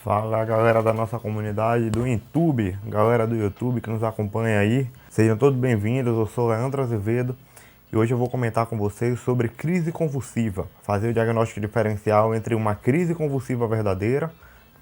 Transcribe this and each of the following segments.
Fala galera da nossa comunidade do YouTube, galera do YouTube que nos acompanha aí, sejam todos bem-vindos. Eu sou Leandro Azevedo e hoje eu vou comentar com vocês sobre crise convulsiva, fazer o diagnóstico diferencial entre uma crise convulsiva verdadeira,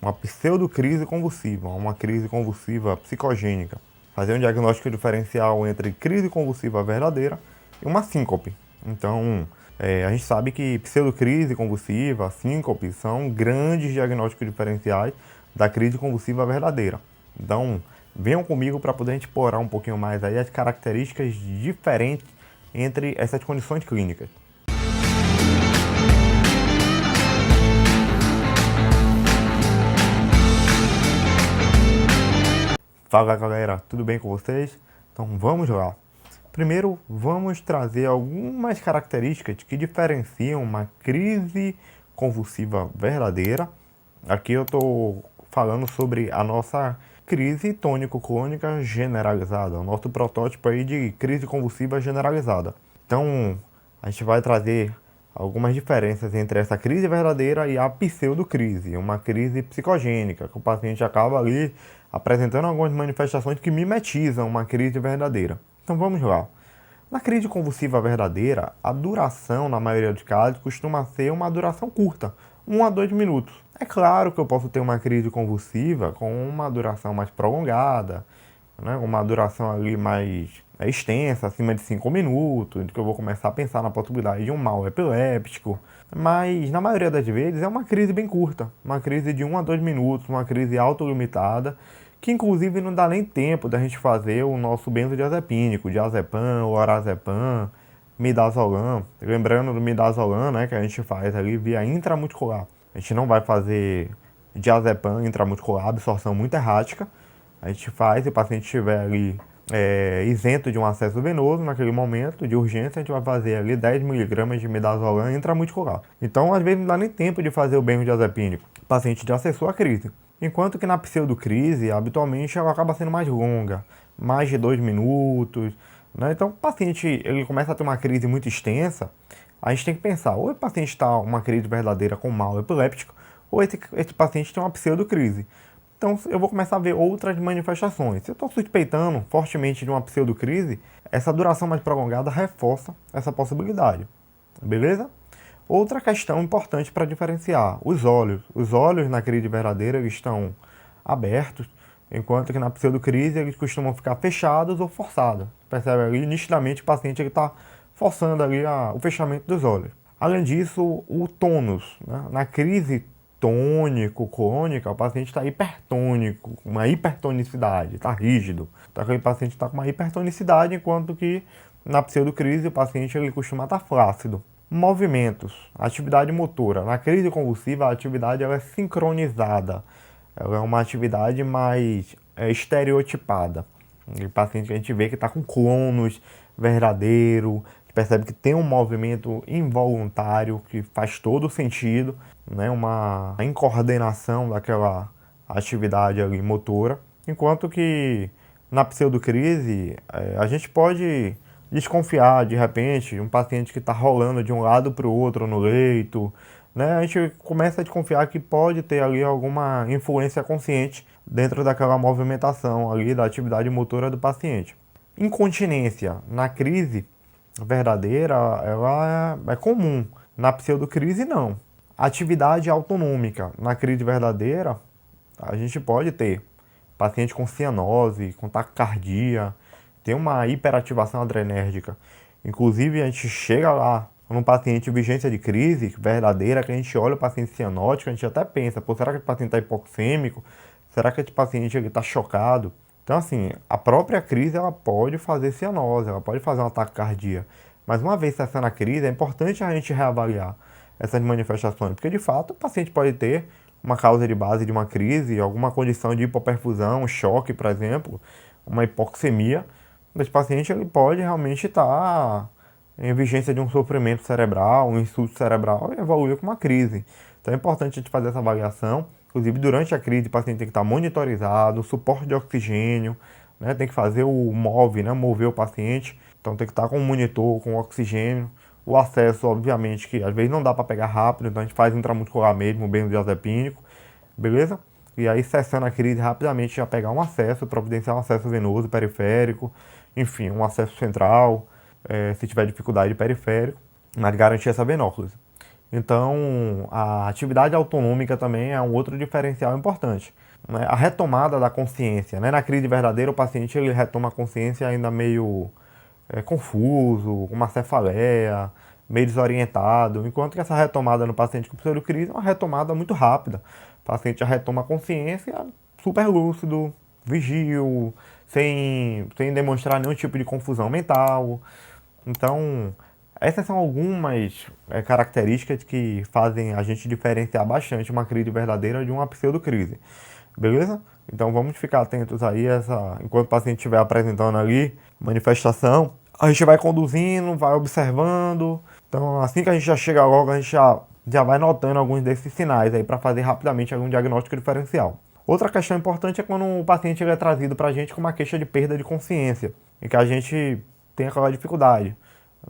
uma pseudocrise convulsiva, uma crise convulsiva psicogênica, fazer um diagnóstico diferencial entre crise convulsiva verdadeira e uma síncope. Então, a gente sabe que pseudocrise convulsiva, síncope, são grandes diagnósticos diferenciais da crise convulsiva verdadeira. Então, venham comigo para poder a gente explorar um pouquinho mais aí as características diferentes entre essas condições clínicas. Fala galera, tudo bem com vocês? Então vamos lá. Primeiro, vamos trazer algumas características que diferenciam uma crise convulsiva verdadeira. Aqui eu estou falando sobre a nossa crise tônico-clônica generalizada, o nosso protótipo aí de crise convulsiva generalizada. Então, a gente vai trazer algumas diferenças entre essa crise verdadeira e a pseudocrise, uma crise psicogênica, que o paciente acaba ali apresentando algumas manifestações que mimetizam uma crise verdadeira. Então vamos lá. Na crise convulsiva verdadeira, a duração, na maioria dos casos, costuma ser uma duração curta, 1 a 2 minutos. É claro que eu posso ter uma crise convulsiva com uma duração mais prolongada, né, uma duração ali mais extensa, acima de 5 minutos, que eu vou começar a pensar na possibilidade de um mal epiléptico. Mas, na maioria das vezes, é uma crise bem curta, uma crise de 1 a 2 minutos, uma crise autolimitada, que inclusive não dá nem tempo da gente fazer o nosso benzodiazepínico, diazepam, lorazepam, midazolam. Lembrando do midazolam, né, que a gente faz ali via intramuscular. A gente não vai fazer diazepam intramuscular, absorção muito errática. A gente faz, se o paciente estiver ali isento de um acesso venoso, naquele momento de urgência, a gente vai fazer ali 10 mg de midazolam intramuscular. Então, às vezes, não dá nem tempo de fazer o benzodiazepínico. O paciente já acessou a crise. Enquanto que na pseudocrise, habitualmente, ela acaba sendo mais longa, mais de 2 minutos. Né? Então, o paciente ele começa a ter uma crise muito extensa, a gente tem que pensar, ou o paciente está uma crise verdadeira com mal epiléptico, ou esse paciente tem uma pseudocrise. Então, eu vou começar a ver outras manifestações. Se eu estou suspeitando fortemente de uma pseudocrise, essa duração mais prolongada reforça essa possibilidade. Beleza? Outra questão importante para diferenciar, os olhos. Os olhos na crise verdadeira eles estão abertos, enquanto que na pseudocrise eles costumam ficar fechados ou forçados. Percebe ali nitidamente o paciente está forçando ali o fechamento dos olhos. Além disso, o tônus. Né? Na crise tônico-clônica, o paciente está hipertônico, com uma hipertonicidade, está rígido. Então, aquele paciente está com uma hipertonicidade, enquanto que na pseudocrise o paciente ele costuma estar flácido. Movimentos, atividade motora. Na crise convulsiva, a atividade ela é sincronizada. Ela é uma atividade mais estereotipada. O paciente que a gente vê que está com clonus verdadeiro, percebe que tem um movimento involuntário que faz todo sentido, né? Uma incoordenação daquela atividade ali motora. Enquanto que na pseudocrise, a gente pode desconfiar de repente um paciente que está rolando de um lado para o outro no leito, né? A gente começa a desconfiar que pode ter ali alguma influência consciente dentro daquela movimentação ali da atividade motora do paciente. Incontinência na crise verdadeira, ela é comum. Na pseudocrise, não. Atividade autonômica na crise verdadeira, a gente pode ter paciente com cianose, com taquicardia, tem uma hiperativação adrenérgica. Inclusive, a gente chega lá num paciente vigência de crise verdadeira, que a gente olha o paciente cianótico, a gente até pensa, pô, será que esse paciente está hipoxêmico? Será que esse paciente está chocado? Então, assim, a própria crise ela pode fazer cianose, ela pode fazer um ataque cardíaco. Mas uma vez cessando a crise, é importante a gente reavaliar essas manifestações, porque de fato o paciente pode ter uma causa de base de uma crise, alguma condição de hipoperfusão, choque, por exemplo, uma hipoxemia. Esse paciente ele pode realmente estar em vigência de um sofrimento cerebral, um insulto cerebral e evoluir com uma crise. Então é importante a gente fazer essa avaliação. Inclusive, durante a crise, o paciente tem que estar monitorizado, suporte de oxigênio, né? Tem que fazer o MOV, né? Mover o paciente. Então, tem que estar com um monitor, com oxigênio. O acesso, obviamente, que às vezes não dá para pegar rápido, então a gente faz intramuscular mesmo, benzodiazepínico, beleza? e aí cessando a crise rapidamente já pegar um acesso, providenciar um acesso venoso, periférico, enfim, um acesso central, se tiver dificuldade de periférico, mas garantir essa venóclise. Então, a atividade autonômica também é um outro diferencial importante, né? A retomada da consciência, né? Na crise verdadeira, o paciente ele retoma a consciência ainda meio confuso, com uma cefaleia, meio desorientado, enquanto que essa retomada no paciente com pseudocrise é uma retomada muito rápida. O paciente já retoma a consciência super lúcido, vigio, sem demonstrar nenhum tipo de confusão mental. Então, essas são algumas características que fazem a gente diferenciar bastante uma crise verdadeira de uma pseudocrise. Beleza? Então vamos ficar atentos aí enquanto o paciente estiver apresentando ali manifestação. A gente vai conduzindo, vai observando. Então assim que a gente já chega logo, a gente já vai notando alguns desses sinais aí para fazer rapidamente algum diagnóstico diferencial. Outra questão importante é quando o paciente é trazido para a gente com uma queixa de perda de consciência, em que a gente tem aquela dificuldade,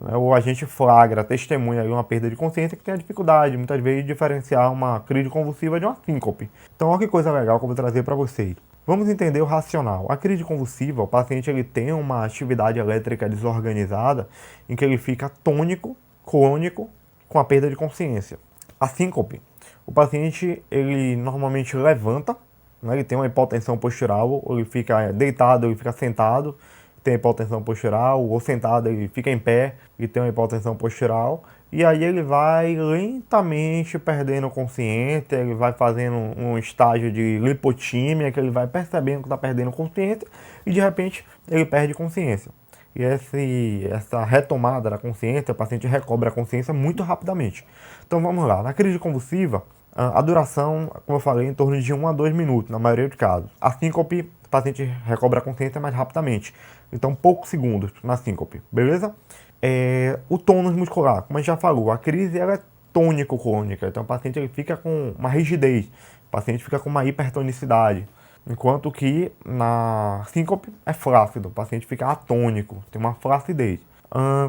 né? Ou a gente flagra, testemunha aí uma perda de consciência que tem a dificuldade, muitas vezes, de diferenciar uma crise convulsiva de uma síncope. Então, olha que coisa legal que eu vou trazer para vocês. Vamos entender o racional. A crise convulsiva, o paciente ele tem uma atividade elétrica desorganizada em que ele fica tônico, clônico, com a perda de consciência. A síncope, o paciente ele normalmente levanta, né? Ele tem uma hipotensão postural, ou ele fica deitado, ou ele fica sentado, tem hipotensão postural, ou sentado ele fica em pé e tem uma hipotensão postural, e aí ele vai lentamente perdendo consciência, ele vai fazendo um estágio de lipotímia, que ele vai percebendo que está perdendo consciência, e de repente ele perde consciência. E essa retomada da consciência, o paciente recobra a consciência muito rapidamente. Então vamos lá, na crise convulsiva, a duração, como eu falei, em torno de 1 a 2 minutos, na maioria dos casos. A síncope, o paciente recobra a consciência mais rapidamente. Então, poucos segundos na síncope, beleza? O tônus muscular, como a gente já falou, a crise ela é tônico-clônica. Então, o paciente ele fica com uma rigidez, o paciente fica com uma hipertonicidade. Enquanto que na síncope é flácido, o paciente fica atônico, tem uma flacidez.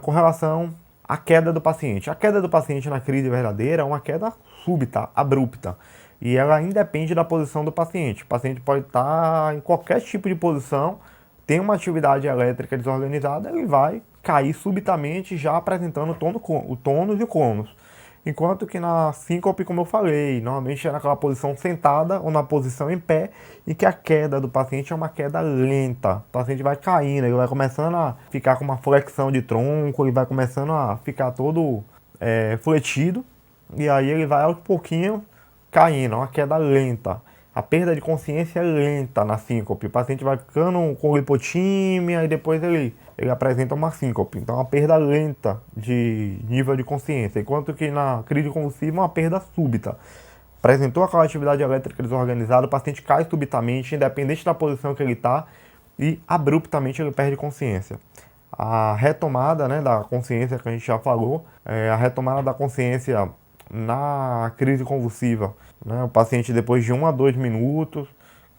Com relação à queda do paciente. A queda do paciente na crise verdadeira é uma queda súbita, abrupta. E ela independe da posição do paciente. O paciente pode estar em qualquer tipo de posição, tem uma atividade elétrica desorganizada, ele vai cair subitamente já apresentando o tônus e o clônus. Enquanto que na síncope, como eu falei, normalmente é naquela posição sentada ou na posição em pé, e que a queda do paciente é uma queda lenta. O paciente vai caindo, ele vai começando a ficar com uma flexão de tronco, ele vai começando a ficar todo fletido, e aí ele vai aos pouquinhos caindo, é uma queda lenta. A perda de consciência é lenta na síncope. O paciente vai ficando com lipotímia e depois ele apresenta uma síncope. Então, é uma perda lenta de nível de consciência. Enquanto que na crise convulsiva é uma perda súbita. Apresentou aquela atividade elétrica desorganizada, o paciente cai subitamente, independente da posição que ele está, e abruptamente ele perde consciência. A retomada, né, da consciência que a gente já falou, a retomada da consciência na crise convulsiva, né, o paciente depois de 1 a 2 minutos,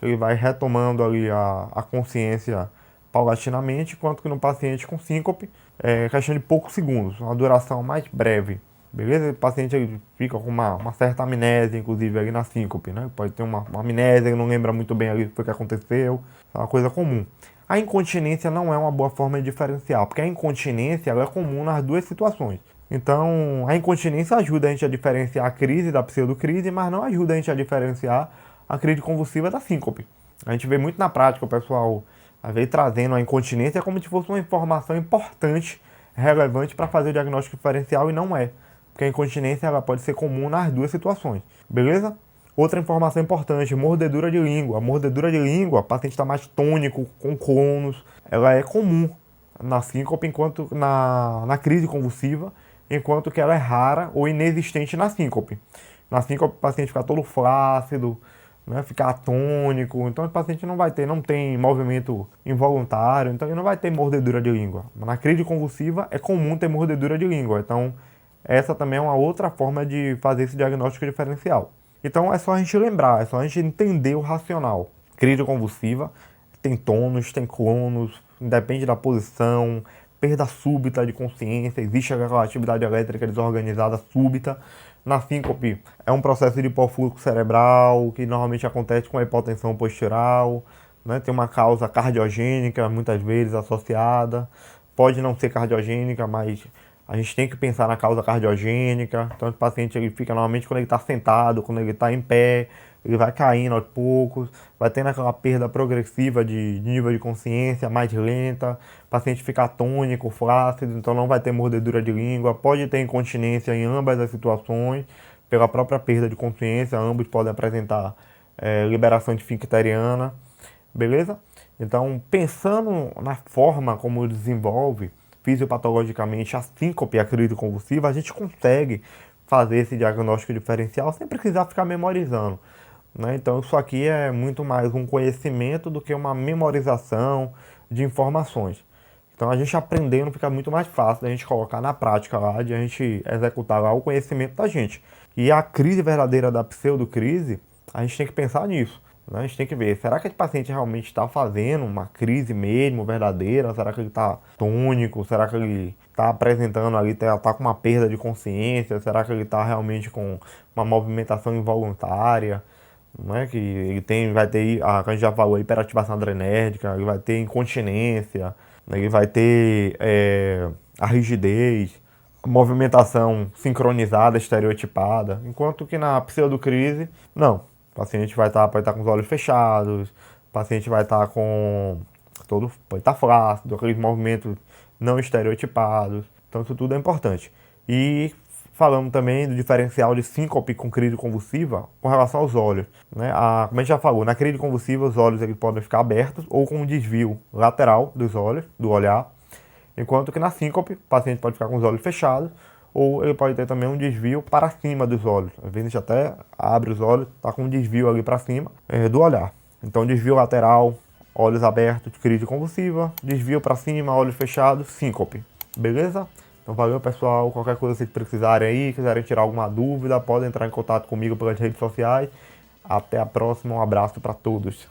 ele vai retomando ali a consciência paulatinamente, enquanto que no paciente com síncope é questão de poucos segundos, uma duração mais breve. Beleza? O paciente ele fica com uma certa amnésia, inclusive, ali na síncope, né? Pode ter uma amnésia, ele não lembra muito bem ali o que aconteceu, é uma coisa comum. A incontinência não é uma boa forma de diferenciar, porque a incontinência ela é comum nas duas situações. Então, a incontinência ajuda a gente a diferenciar a crise da pseudocrise, mas não ajuda a gente a diferenciar a crise convulsiva da síncope. A gente vê muito na prática o pessoal veio trazendo a incontinência como se fosse uma informação importante, relevante para fazer o diagnóstico diferencial, e não é. Porque a incontinência ela pode ser comum nas duas situações, beleza? Outra informação importante, mordedura de língua. A mordedura de língua, o paciente está mais tônico, com clônus, ela é comum na síncope, enquanto na crise convulsiva, enquanto que ela é rara ou inexistente na síncope. Na síncope o paciente fica todo flácido, né, fica atônico, então o paciente não tem movimento involuntário, então ele não vai ter mordedura de língua. Na crise convulsiva é comum ter mordedura de língua, então essa também é uma outra forma de fazer esse diagnóstico diferencial. Então é só a gente lembrar, é só a gente entender o racional. Crise convulsiva tem tônus, tem clônus, depende da posição, perda súbita de consciência, existe aquela atividade elétrica desorganizada súbita, Na síncope, é um processo de hipofluxo cerebral que normalmente acontece com a hipotensão postural, né? Tem uma causa cardiogênica, muitas vezes associada. Pode não ser cardiogênica, mas a gente tem que pensar na causa cardiogênica. Então, o paciente ele fica normalmente quando ele está sentado, quando ele está em pé, ele vai caindo aos poucos, vai tendo aquela perda progressiva de nível de consciência mais lenta, o paciente fica atônico, flácido, então não vai ter mordedura de língua, pode ter incontinência em ambas as situações, pela própria perda de consciência, ambos podem apresentar liberação esfincteriana, beleza? Então, pensando na forma como desenvolve fisiopatologicamente a síncope e a crise convulsiva, a gente consegue fazer esse diagnóstico diferencial sem precisar ficar memorizando, né? Então, isso aqui é muito mais um conhecimento do que uma memorização de informações. Então, a gente aprendendo fica muito mais fácil da gente colocar na prática lá, de a gente executar lá o conhecimento da gente. E a crise verdadeira da pseudocrise, a gente tem que pensar nisso, né? A gente tem que ver, será que esse paciente realmente está fazendo uma crise mesmo, verdadeira? Será que ele está tônico? Será que ele está apresentando ali, está com uma perda de consciência? Será que ele está realmente com uma movimentação involuntária? Né? Que ele tem, vai ter, a gente já falou, hiperativação adrenérgica, ele vai ter incontinência, né? Ele vai ter a rigidez, a movimentação sincronizada, estereotipada, enquanto que na pseudocrise, não. O paciente pode estar com os olhos fechados, o paciente vai estar com pode estar flácido, aqueles movimentos não estereotipados. Então isso tudo é importante. E falamos também do diferencial de síncope com crise convulsiva com relação aos olhos, né? Como a gente já falou, na crise convulsiva os olhos eles podem ficar abertos ou com um desvio lateral dos olhos, do olhar, enquanto que na síncope o paciente pode ficar com os olhos fechados ou ele pode ter também um desvio para cima dos olhos. Às vezes a gente até abre os olhos, está com um desvio ali para cima do olhar. Então desvio lateral, olhos abertos, crise convulsiva, desvio para cima, olhos fechados, síncope. Beleza? Então valeu pessoal, qualquer coisa que vocês precisarem aí, quiserem tirar alguma dúvida, podem entrar em contato comigo pelas redes sociais. Até a próxima, um abraço para todos.